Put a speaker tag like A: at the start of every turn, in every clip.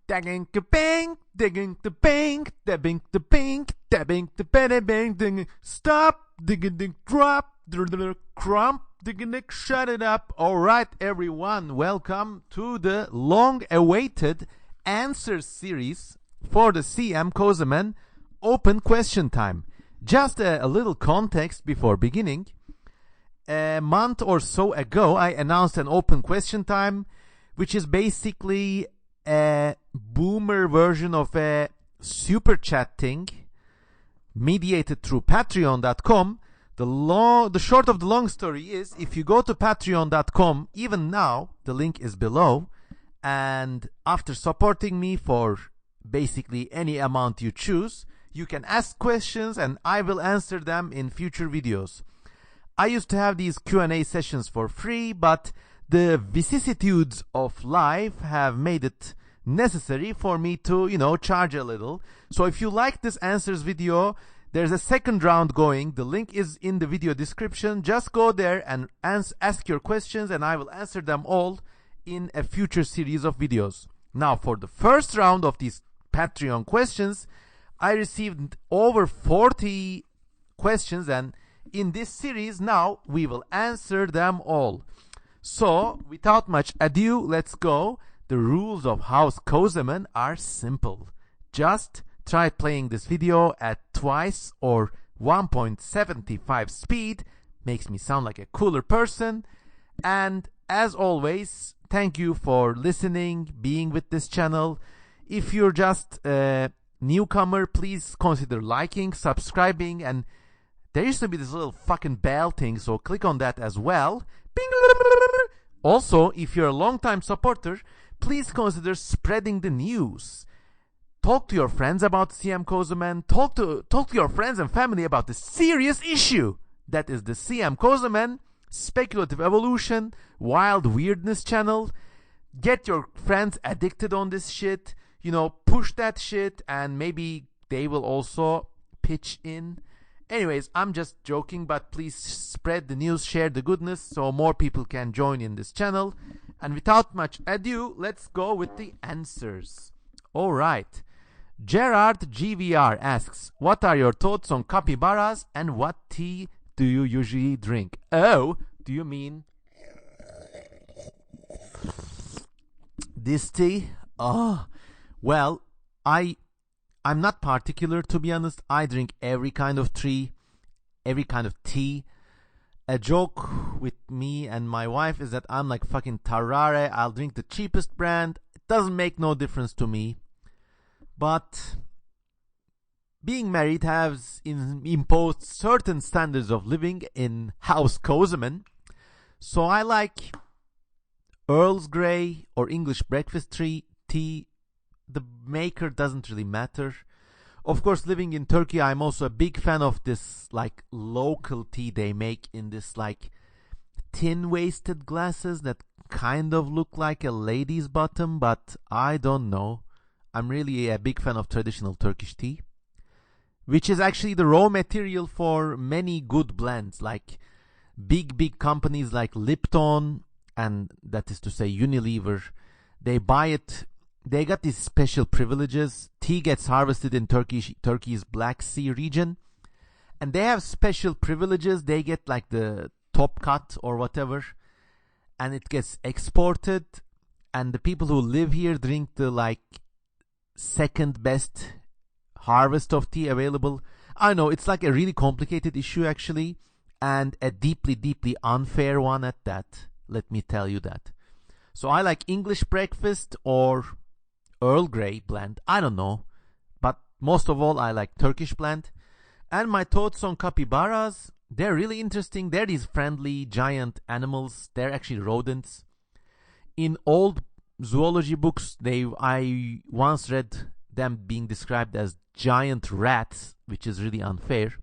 A: Dagging the bang, digging the bang, dabbing the bang, dabbing the bang, bang, ding. Stop, digging the drop, crump, digging the shut it up. All right, everyone, welcome to the long-awaited answers series for the CM Kozeman Open Question Time. Just a little context before beginning. A month or so ago, I announced an open question time, which is basically a boomer version of a super chat thing mediated through patreon.com. The short of the long story is, if you go to patreon.com, even now, the link is below, and after supporting me for basically any amount you choose, you can ask questions and I will answer them in future videos. I used to have these Q&A sessions for free, but the vicissitudes of life have made it necessary for me to, charge a little. So if you like this answers video, there's a second round going. The link is in the video description. Just go there and ask your questions and I will answer them all in a future series of videos. Now, for the first round of these Patreon questions, I received over 40 questions, and in this series now we will answer them all. So, without much ado, let's go. The rules of House Kozeman are simple. Just try playing this video at twice or 1.75 speed. Makes me sound like a cooler person. And as always, thank you for listening, being with this channel. If you're just a newcomer, please consider liking, subscribing, and there used to be this little fucking bell thing, so click on that as well. Bing. Also, if you're a long-time supporter, please consider spreading the news. Talk to your friends about CM Kozeman. Talk to your friends and family about the serious issue that is the CM Kozeman Speculative Evolution Wild Weirdness channel. Get your friends addicted on this shit. Push that shit, and maybe they will also pitch in. Anyways, I'm just joking, but please spread the news, share the goodness, so more people can join in this channel. And without much ado, let's go with the answers. Alright. Gerard GVR asks, what are your thoughts on capybaras and what tea do you usually drink? Oh, do you mean this tea? Oh, well, I'm not particular, to be honest. I drink every kind of tea. A joke with me and my wife is that I'm like fucking Tarare. I'll drink the cheapest brand. It doesn't make no difference to me. But being married has imposed certain standards of living in House Kozeman. So I like Earl's Grey or English breakfast tea. The maker doesn't really matter. Of course, living in Turkey, I'm also a big fan of this like local tea they make in this like tin-waisted glasses that kind of look like a lady's bottom, but I don't know. I'm really a big fan of traditional Turkish tea, which is actually the raw material for many good blends, like big companies like Lipton, and that is to say Unilever. They buy it. They got these special privileges. Tea gets harvested in Turkey's Black Sea region, and they have special privileges. They get like the top cut or whatever, and it gets exported, and the people who live here drink the like second best harvest of tea available. I know it's like a really complicated issue actually, and a deeply unfair one at that. Let me tell you that. So I like English breakfast or Earl Grey blend, I don't know, but most of all I like Turkish blend. And my thoughts on capybaras, they're really interesting. They're these friendly giant animals. They're actually rodents. In old zoology books, I once read them being described as giant rats, which is really unfair.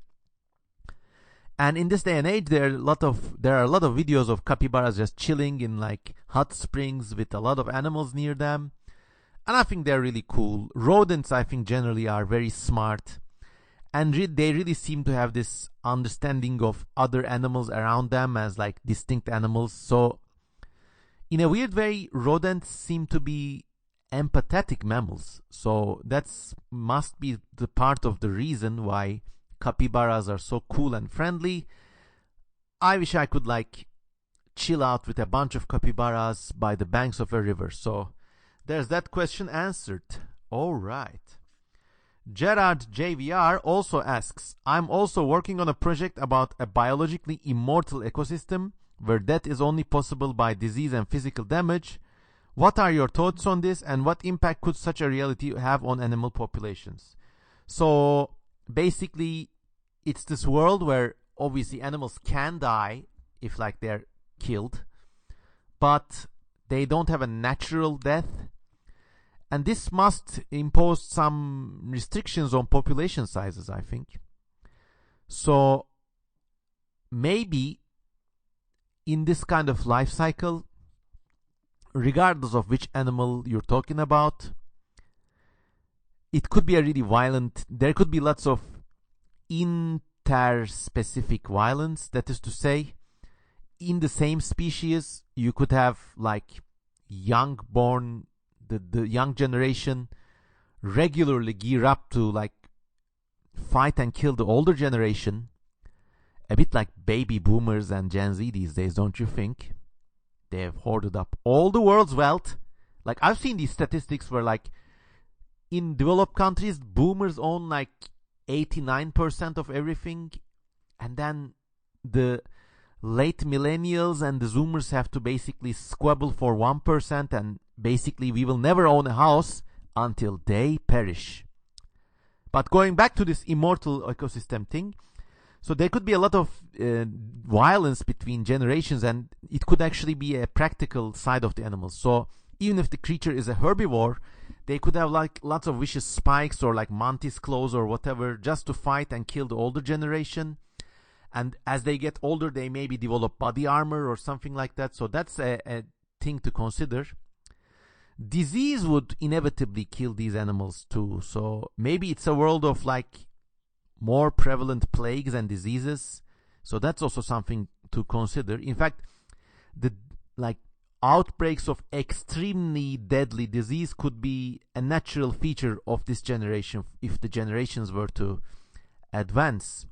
A: And in this day and age, there are a lot of videos of capybaras just chilling in like hot springs with a lot of animals near them. And I think they're really cool. Rodents, I think, generally are very smart. And they really seem to have this understanding of other animals around them as like distinct animals. So in a weird way, rodents seem to be empathetic mammals. So that's must be the part of the reason why capybaras are so cool and friendly. I wish I could like chill out with a bunch of capybaras by the banks of a river. So there's that question answered. All right. Gerard JVR also asks, I'm also working on a project about a biologically immortal ecosystem where death is only possible by disease and physical damage. What are your thoughts on this, and what impact could such a reality have on animal populations? So basically, it's this world where obviously animals can die if like they're killed, but they don't have a natural death. And this must impose some restrictions on population sizes, I think. So maybe in this kind of life cycle, regardless of which animal you're talking about, it could be a really violent, there could be lots of interspecific violence. That is to say, in the same species, you could have like young born, the young generation regularly gear up to like fight and kill the older generation, a bit like baby boomers and Gen Z these days, don't you think? They have hoarded up all the world's wealth. Like I've seen these statistics where like in developed countries, boomers own like 89% of everything, and then the late millennials and the zoomers have to basically squabble for 1%, and basically we will never own a house until they perish. But going back to this immortal ecosystem thing, so there could be a lot of violence between generations, and it could actually be a practical side of the animals. So even if the creature is a herbivore, they could have like lots of vicious spikes or like mantis claws or whatever just to fight and kill the older generation. And as they get older, they maybe develop body armor or something like that. So that's a thing to consider. Disease would inevitably kill these animals too. So maybe it's a world of like more prevalent plagues and diseases. So that's also something to consider. In fact, the like outbreaks of extremely deadly disease could be a natural feature of this generation if the generations were to advance.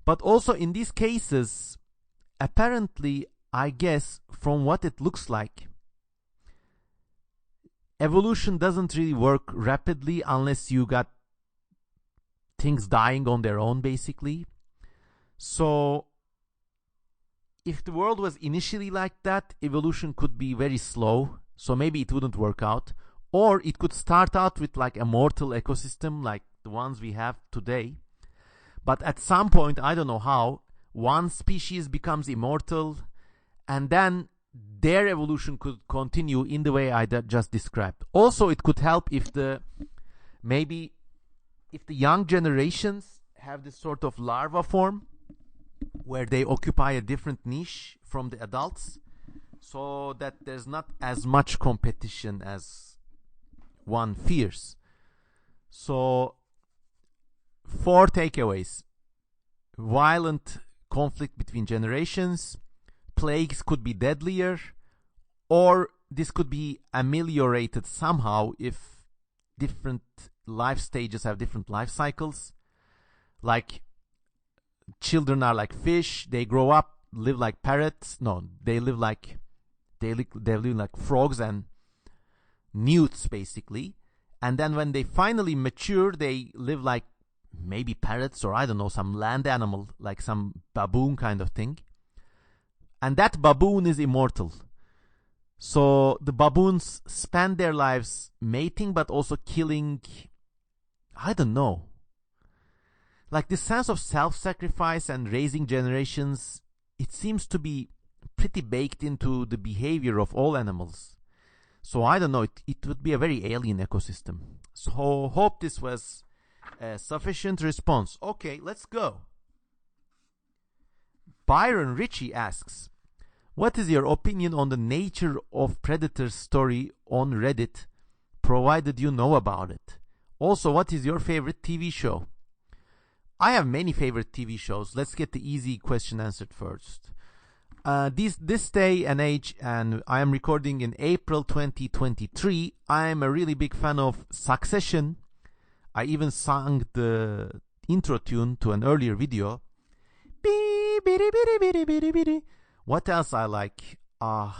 A: But also in these cases, apparently, I guess, from what it looks like, evolution doesn't really work rapidly unless you got things dying on their own, basically. So if the world was initially like that, evolution could be very slow, so maybe it wouldn't work out. Or it could start out with like a mortal ecosystem like the ones we have today. But at some point, I don't know how, one species becomes immortal, and then their evolution could continue in the way I just described. Also, it could help if the young generations have this sort of larva form where they occupy a different niche from the adults, so that there's not as much competition as one fears. So 4 takeaways: violent conflict between generations, plagues could be deadlier, or this could be ameliorated somehow if different life stages have different life cycles. Like children are like fish, they grow up, live like parrots. No, they live like frogs and newts basically. And then when they finally mature, they live like maybe parrots, or I don't know, some land animal, like some baboon kind of thing. And that baboon is immortal. So the baboons spend their lives mating, but also killing, I don't know. Like this sense of self-sacrifice and raising generations, it seems to be pretty baked into the behavior of all animals. So I don't know, it would be a very alien ecosystem. So hope this was a sufficient response. Okay, let's go. Byron Ritchie asks, what is your opinion on the nature of Predator's story on Reddit, provided you know about it? Also, what is your favorite TV show? I have many favorite TV shows. Let's get the easy question answered first. this day and age, and I am recording in April 2023. I am a really big fan of Succession. I even sang the intro tune to an earlier video. What else I like? I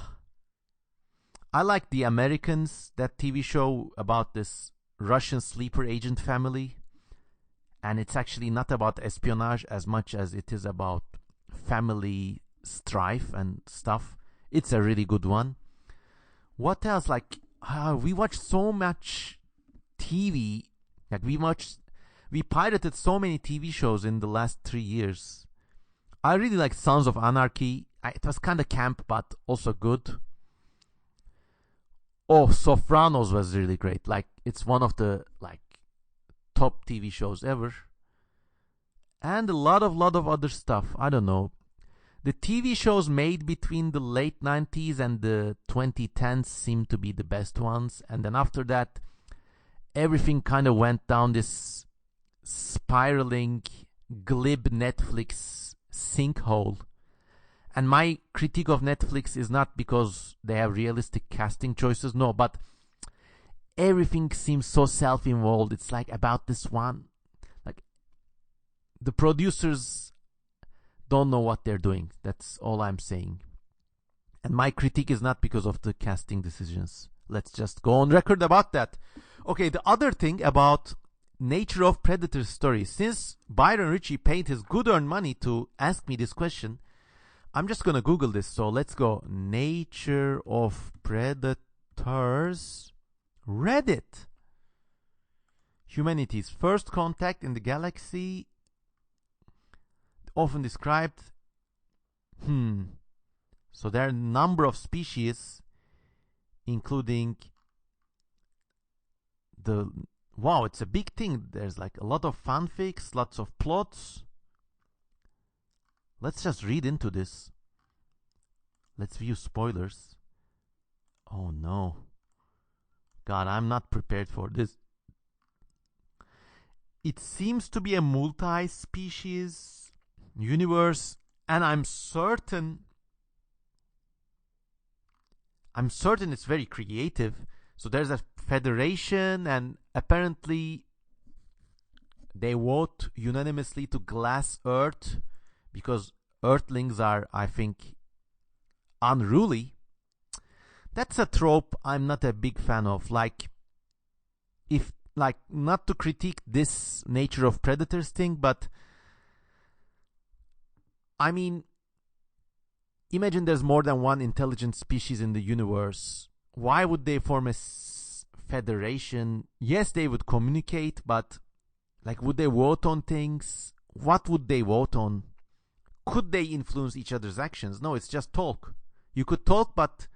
A: like The Americans, that TV show about this Russian sleeper agent family. And it's actually not about espionage as much as it is about family strife and stuff. It's a really good one. What else? Like, we watch so much TV. Like, we pirated so many TV shows in the last 3 years. I really like Sons of Anarchy. It was kind of camp, but also good. Oh, Sopranos was really great. Like, it's one of the top TV shows ever. And a lot of other stuff. I don't know. The TV shows made between the late 90s and the 2010s seem to be the best ones. And then after that, everything kind of went down this spiraling, glib Netflix sinkhole. And my critique of Netflix is not because they have realistic casting choices, no, but everything seems so self-involved. It's like about this one. Like, the producers don't know what they're doing. That's all I'm saying. And my critique is not because of the casting decisions. Let's just go on record about that. Okay, the other thing about Nature of Predator story. Since Byron Ritchie paid his good-earned money to ask me this question, I'm just going to Google this. So let's go. Nature of Predators. Reddit. Humanity's first contact in the galaxy. Often described. So there are a number of species, including the... Wow, it's a big thing. There's like a lot of fanfics, lots of plots. Let's just read into this. Let's view spoilers. Oh no. God, I'm not prepared for this. It seems to be a multi-species universe, and I'm certain it's very creative. So there's a federation, and apparently they vote unanimously to glass Earth because Earthlings are, I think, unruly. That's a trope I'm not a big fan of. Like, not to critique this Nature of Predators thing, but I mean, imagine there's more than one intelligent species in the universe. Why would they form a federation? Yes, they would communicate, but like, would they vote on things? What would they vote on? Could they influence each other's actions? No, it's just talk. You could talk, but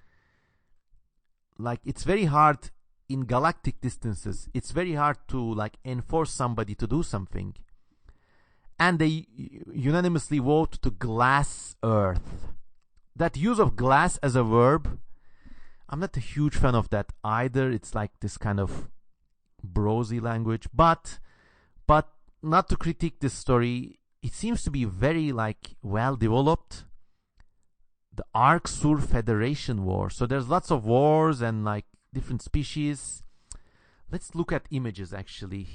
A: like, it's very hard in galactic distances. It's very hard to like enforce somebody to do something. And they unanimously vote to glass Earth. That use of glass as a verb, I'm not a huge fan of that either. It's like this kind of brosy language. But not to critique this story, it seems to be very like well developed. The Ark-Sur Federation War. So there's lots of wars and like different species. Let's look at images actually.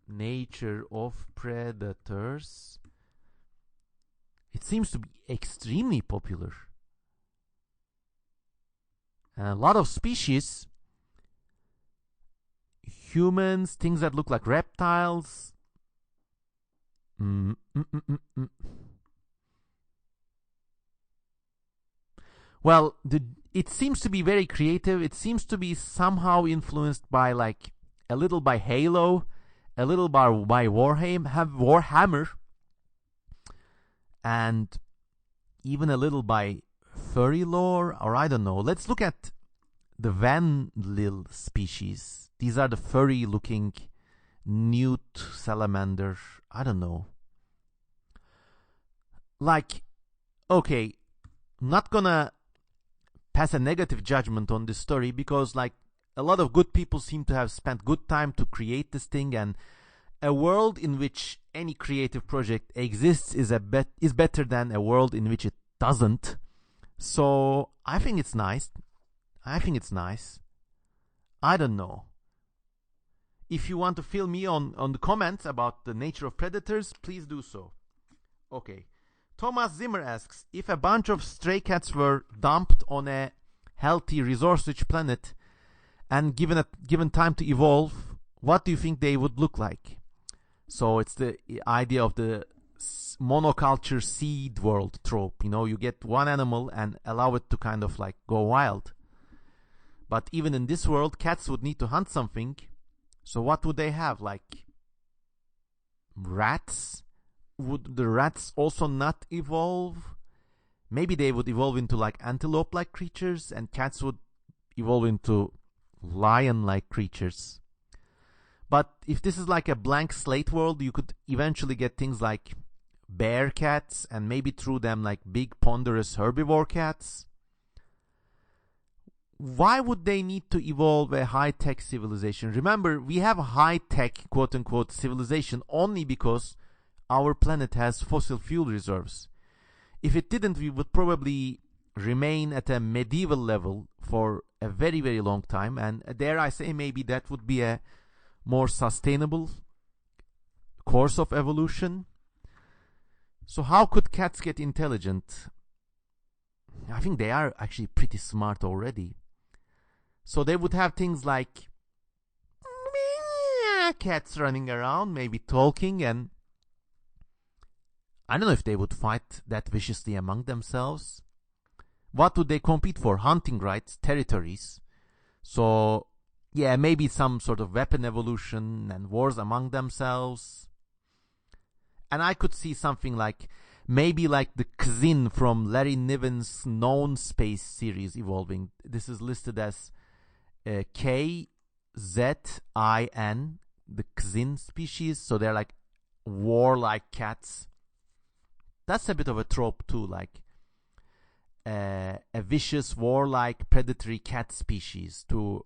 A: Nature of Predators. It seems to be extremely popular. And a lot of species. Humans, things that look like reptiles. Well, it seems to be very creative. It seems to be somehow influenced by like a little by Halo, a little by Warhammer, and even a little by furry lore, or I don't know. Let's look at the Vanlil species. These are the furry-looking newt salamander. I don't know. Like, okay, not gonna pass a negative judgment on this story because like a lot of good people seem to have spent good time to create this thing, and a world in which any creative project exists is better than a world in which it doesn't. So I think it's nice. I think it's nice. I don't know. If you want to fill me on the comments about the nature of predators, please do so. Okay. Thomas Zimmer asks, if a bunch of stray cats were dumped on a healthy, resource-rich planet and given time to evolve, what do you think they would look like? So it's the idea of the monoculture seed world trope. You get one animal and allow it to kind of like go wild. But even in this world, cats would need to hunt something. So what would they have? Like rats? Would the rats also not evolve? Maybe they would evolve into like antelope-like creatures, and cats would evolve into lion-like creatures. But if this is like a blank slate world, you could eventually get things like bear cats, and maybe through them like big ponderous herbivore cats. Why would they need to evolve a high-tech civilization? Remember, we have a high-tech, quote-unquote, civilization only because our planet has fossil fuel reserves. If it didn't, we would probably remain at a medieval level for a very, very long time. And dare I say, maybe that would be a more sustainable course of evolution. So how could cats get intelligent? I think they are actually pretty smart already. So they would have things like cats running around, maybe talking, and I don't know if they would fight that viciously among themselves. What would they compete for? Hunting rights, territories. So, yeah, maybe some sort of weapon evolution and wars among themselves. And I could see something like, maybe like the Kzin from Larry Niven's known space series evolving. This is listed as Kzin, the Kzin species. So they're like warlike cats. That's a bit of a trope too, like a vicious, warlike, predatory cat species to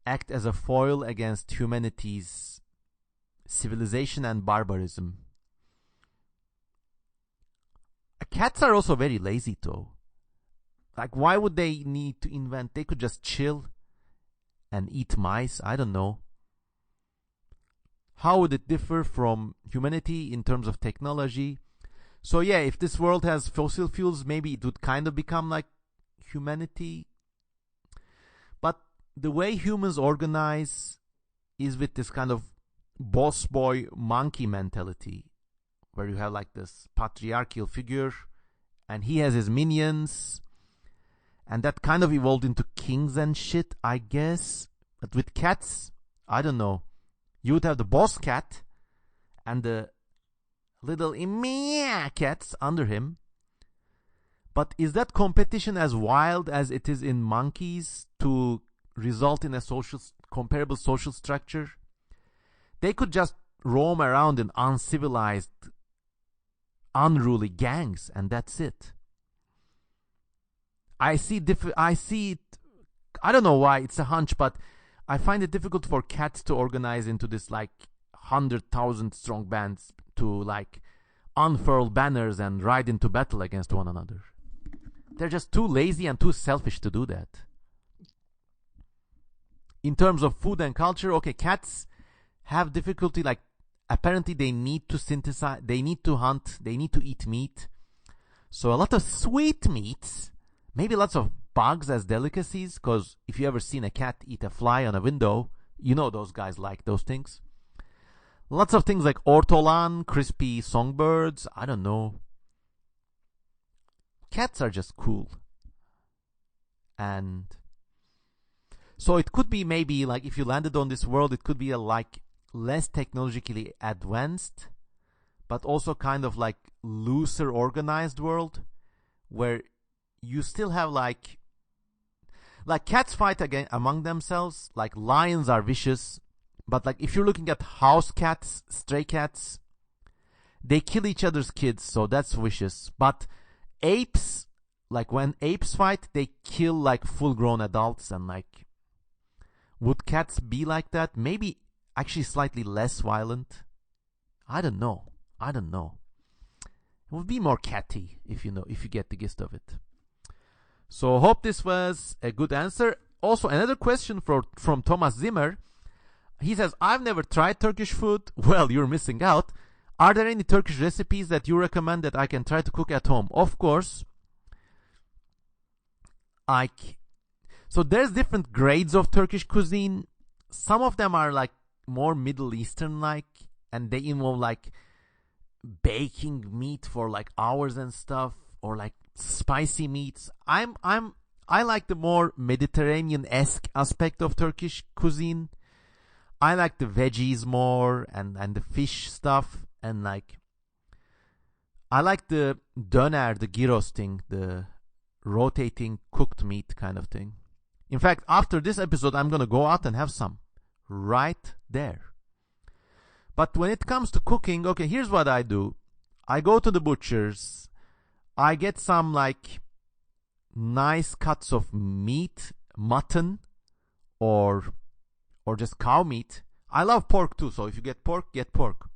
A: act as a foil against humanity's civilization and barbarism. Cats are also very lazy though. Like, why would they need to invent? They could just chill and eat mice. I don't know. How would it differ from humanity in terms of technology? So yeah, if this world has fossil fuels, maybe it would kind of become like humanity. But the way humans organize is with this kind of boss boy monkey mentality, where you have like this patriarchal figure and he has his minions, and that kind of evolved into kings and shit, I guess. But with cats, I don't know. You would have the boss cat and the little cats under him. But is that competition as wild as it is in monkeys to result in a comparable social structure? They could just roam around in uncivilized, unruly gangs, and that's it. I see it. I don't know why, it's a hunch, but I find it difficult for cats to organize into this like 100,000 strong bands to like unfurl banners and ride into battle against one another. They're just too lazy and too selfish to do that. In terms of food and culture, okay, cats have difficulty, like apparently they need to synthesize, they need to hunt, they need to eat meat. So a lot of sweet meats, maybe lots of bugs as delicacies, because if you ever seen a cat eat a fly on a window, you know those guys like those things. Lots of things like ortolan, crispy songbirds, I don't know. Cats are just cool. And so it could be maybe like if you landed on this world, it could be a like less technologically advanced, but also kind of like looser organized world where you still have like cats fight again among themselves, like lions are vicious, but like if you're looking at house cats, stray cats, they kill each other's kids, so that's vicious. But apes, like when apes fight, they kill like full grown adults, and like would cats be like that? Maybe actually slightly less violent. I don't know. It would be more catty if you get the gist of it. So hope this was a good answer. Also, another question from Thomas Zimmer. He says, I've never tried Turkish food. Well, you're missing out. Are there any Turkish recipes that you recommend that I can try to cook at home? Of course. So there's different grades of Turkish cuisine. Some of them are like more Middle Eastern like, and they involve like baking meat for like hours and stuff, or like spicy meats. I like the more Mediterranean-esque aspect of Turkish cuisine. I like the veggies more and the fish stuff, and like I like the döner, the gyros thing, the rotating cooked meat kind of thing. In fact, after this episode, I'm gonna go out and have some right there. But when it comes to cooking, okay, here's what I do. I go to the butcher's. I get some like nice cuts of meat, mutton, or just cow meat. I love pork too, so if you get pork, get pork.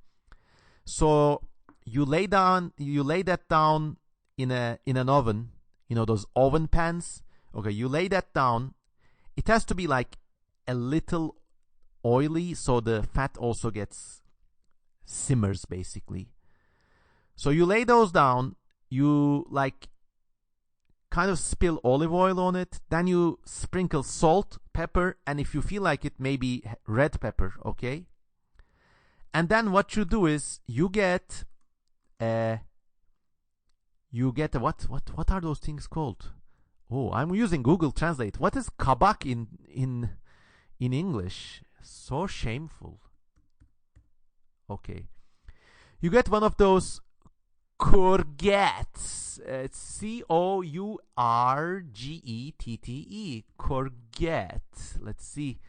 A: So you lay that down in an oven, those oven pans. Okay, you lay that down. It has to be like a little oily, so the fat also simmers basically. So you lay those down, you like kind of spill olive oil on it, then you sprinkle salt, pepper, and if you feel like it, maybe red pepper, okay? And then what you do is you get what are those things called? Oh, I'm using Google Translate. What is kabak in English? So shameful. Okay. You get one of those courgettes. It's Courgette. Courgette. Let's see.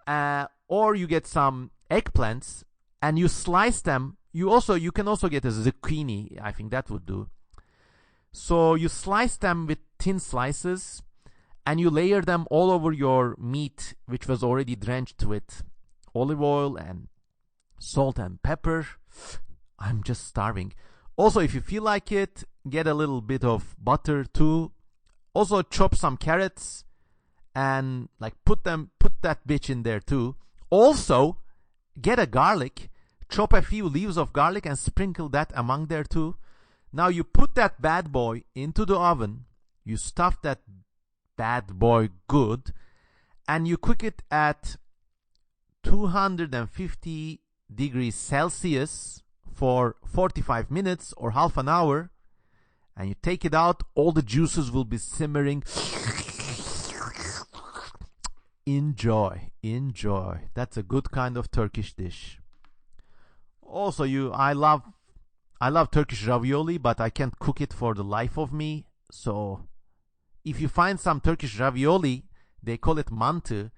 A: Or you get some eggplants and you slice them. You can also get a zucchini. I think that would do. So you slice them with thin slices and you layer them all over your meat, which was already drenched with olive oil and salt and pepper. I'm just starving. Also, if you feel like it, get a little bit of butter too. Also, chop some carrots and like put that bitch in there too. Also, get a garlic, chop a few leaves of garlic and sprinkle that among there too. Now you put that bad boy into the oven. You stuff that bad boy good, and you cook it at 250 degrees Celsius for 45 minutes or half an hour, and you take it out. All the juices will be simmering. Enjoy. That's a good kind of Turkish dish. Also, I love Turkish ravioli, but I can't cook it for the life of me. So if you find some Turkish ravioli, they call it mantı.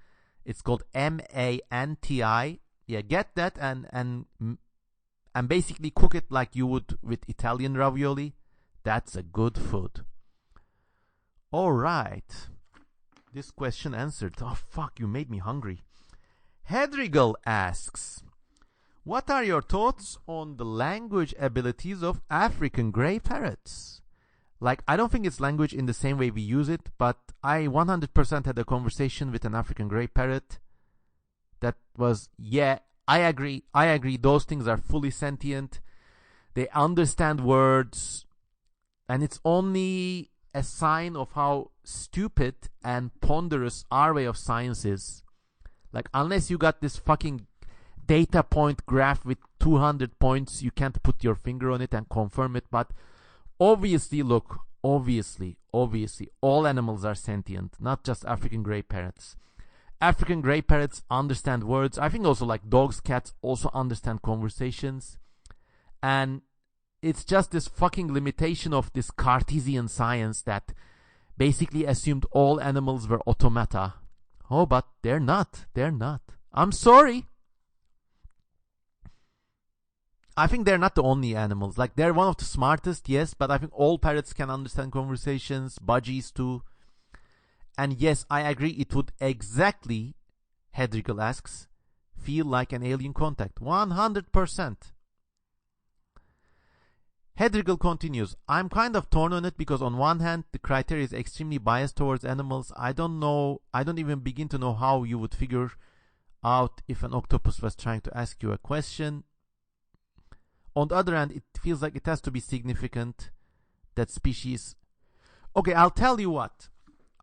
A: It's called manti. Yeah, get that and basically cook it like you would with Italian ravioli. That's a good food. All right. This question answered. Oh, fuck, you made me hungry. Hedrigal asks, what are your thoughts on the language abilities of African grey parrots? Like, I don't think it's language in the same way we use it, but I 100% had a conversation with an African grey parrot that was, yeah, I agree, those things are fully sentient. They understand words, and it's only a sign of how stupid and ponderous our way of science is. Like, unless you got this fucking data point graph with 200 points, you can't put your finger on it and confirm it. But obviously, all animals are sentient, not just African grey parrots. African grey parrots understand words. I think also like dogs, cats also understand conversations. And it's just this fucking limitation of this Cartesian science that basically assumed all animals were automata. Oh, but they're not. I'm sorry. I think they're not the only animals. Like, they're one of the smartest, yes, but I think all parrots can understand conversations, budgies too. And yes, I agree, it would exactly, Hedrigal asks, feel like an alien contact. 100%. Hedrigal continues, I'm kind of torn on it because on one hand, the criteria is extremely biased towards animals. I don't even begin to know how you would figure out if an octopus was trying to ask you a question. On the other hand, it feels like it has to be significant that species. Okay, I'll tell you what.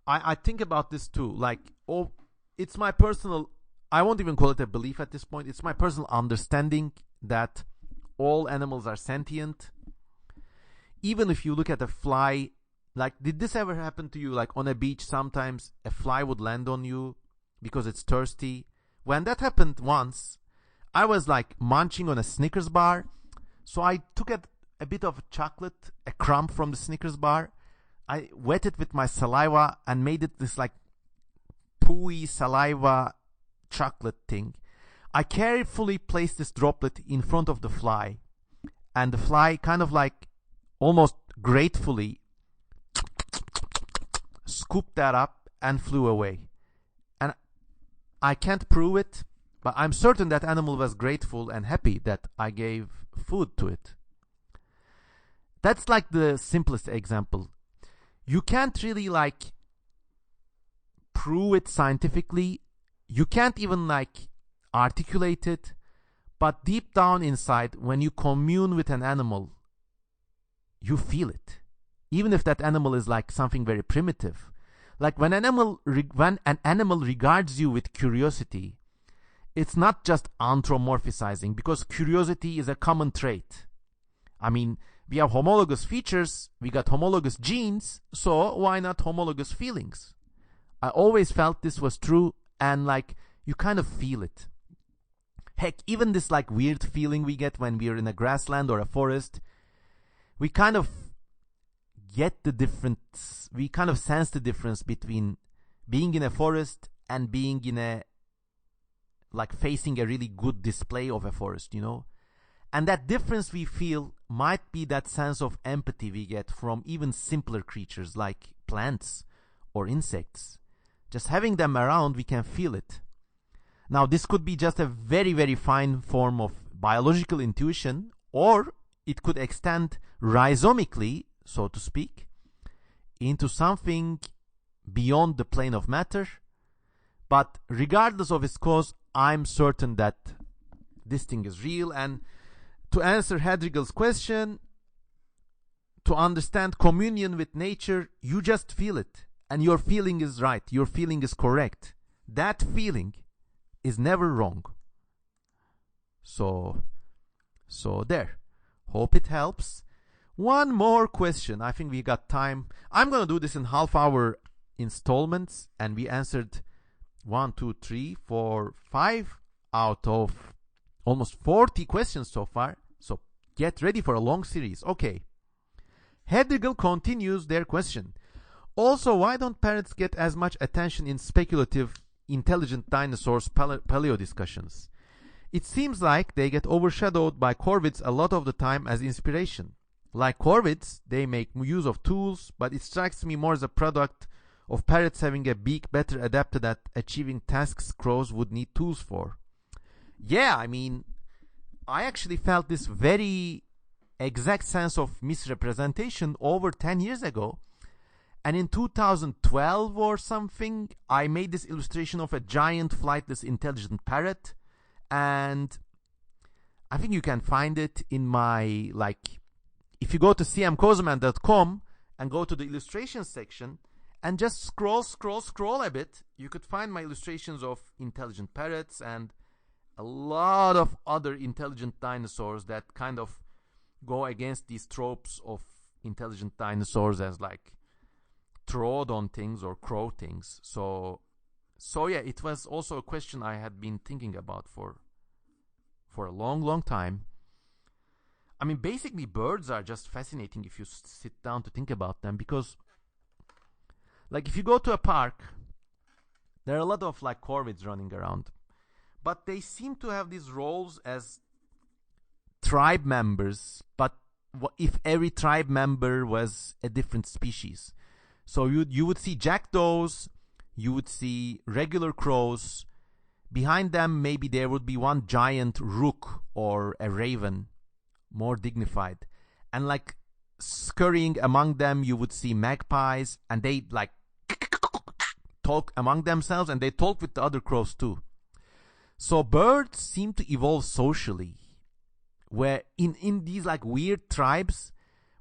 A: I think about this too. Like, oh, it's my personal, I won't even call it a belief at this point. It's my personal understanding that all animals are sentient. Even if you look at a fly, like, did this ever happen to you? Like on a beach, sometimes a fly would land on you because it's thirsty. When that happened once, I was like munching on a Snickers bar. So I took a bit of chocolate, a crumb from the Snickers bar. I wet it with my saliva and made it this like pooey saliva chocolate thing. I carefully placed this droplet in front of the fly. And the fly kind of like almost gratefully scooped that up and flew away. And I can't prove it, but I'm certain that animal was grateful and happy that I gave food to it. That's like the simplest example. You can't really like prove it scientifically. You can't even like articulate it. But deep down inside, when you commune with an animal, you feel it. Even if that animal is like something very primitive. Like when an animal regards you with curiosity, it's not just anthropomorphizing, because curiosity is a common trait. I mean, we have homologous features, we got homologous genes, so why not homologous feelings? I always felt this was true, and like you kind of feel it. Heck, even this like weird feeling we get when we're in a grassland or a forest, we kind of get the difference, we kind of sense the difference between being in a forest and being in a, like facing a really good display of a forest, you know? And that difference we feel might be that sense of empathy we get from even simpler creatures like plants or insects. Just having them around, we can feel it. Now, this could be just a very, very fine form of biological intuition, or it could extend rhizomically, so to speak, into something beyond the plane of matter. But regardless of its cause, I'm certain that this thing is real. And to answer Hedrigal's question, to understand communion with nature, you just feel it. And your feeling is right. Your feeling is correct. That feeling is never wrong. So there. Hope it helps. One more question. I think we got time. I'm going to do this in half-hour installments, and we answered 1, 2, 3, 4, 5 out of almost 40 questions so far. So get ready for a long series. Okay. Hedrigal continues their question. Also, why don't parrots get as much attention in speculative intelligent dinosaurs paleo discussions? It seems like they get overshadowed by corvids a lot of the time as inspiration. Like corvids, they make use of tools, but it strikes me more as a product of parrots having a beak better adapted at achieving tasks crows would need tools for. Yeah, I mean, I actually felt this very exact sense of misrepresentation over 10 years ago. And in 2012 or something, I made this illustration of a giant flightless intelligent parrot. And I think you can find it in my, like, if you go to cmkozeman.com and go to the illustrations section and just scroll a bit, you could find my illustrations of intelligent parrots and a lot of other intelligent dinosaurs that kind of go against these tropes of intelligent dinosaurs as like troodon things or crow things. So yeah, it was also a question I had been thinking about for a long time. I mean, basically birds are just fascinating if you sit down to think about them, because like if you go to a park, there are a lot of like corvids running around, but they seem to have these roles as tribe members, but if every tribe member was a different species. So you would see jackdaws, you would see regular crows. Behind them, maybe there would be one giant rook or a raven, more dignified. and like scurrying among them you would see magpies, and they like talk among themselves, and they talk with the other crows too. So birds seem to evolve socially, where in these like weird tribes,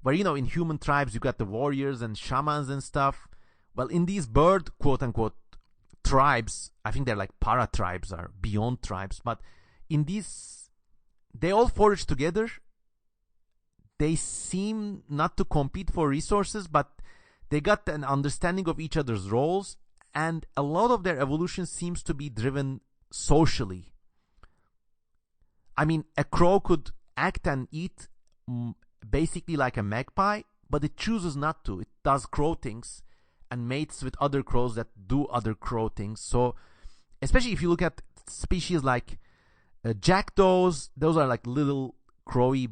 A: where in human tribes you got the warriors and shamans and stuff. Well, in these bird quote unquote tribes, I think they're like para tribes or beyond tribes, but in these they all forage together. They seem not to compete for resources, but they got an understanding of each other's roles, and a lot of their evolution seems to be driven socially. I mean, a crow could act and eat basically like a magpie, but it chooses not to. It does crow things and mates with other crows that do other crow things. So, especially if you look at species like jackdaws, those are like little crowy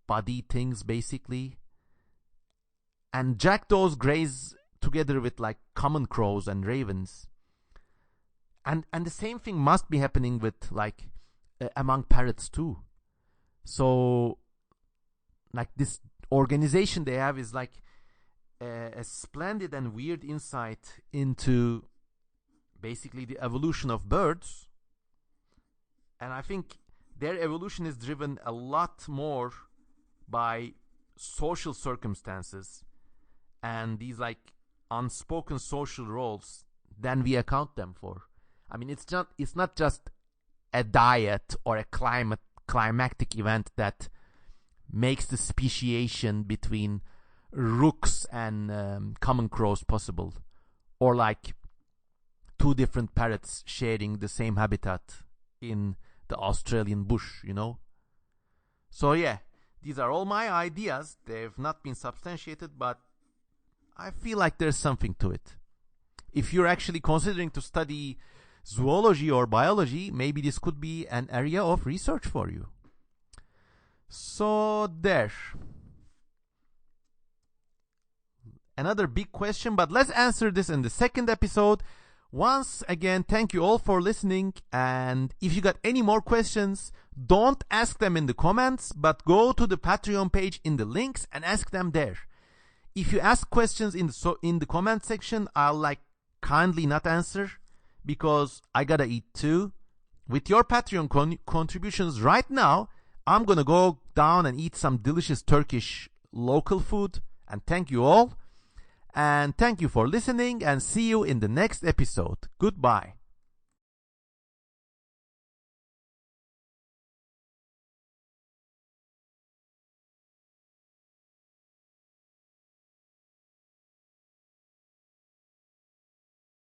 A: body things basically. And jackdaws graze together with like common crows and ravens. And the same thing must be happening with like among parrots too. So like this organization they have is like a splendid and weird insight into basically the evolution of birds. And I think their evolution is driven a lot more by social circumstances and these like unspoken social roles than we account them for. I mean, it's not just a diet or a climactic event that makes the speciation between rooks and common crows possible, or like two different parrots sharing the same habitat in the Australian bush, So yeah, these are all my ideas. They've not been substantiated, but I feel like there's something to it. If you're actually considering to study zoology or biology, maybe this could be an area of research for you. So there. Another big question, but let's answer this in the second episode. Once again, thank you all for listening, and if you got any more questions, don't ask them in the comments, but go to the Patreon page in the links and ask them there. If you ask questions in the comment section, I'll kindly not answer, because I gotta eat too. With your Patreon contributions right now, I'm gonna go down and eat some delicious Turkish local food, and thank you all. And thank you for listening, and see you in the next episode. Goodbye.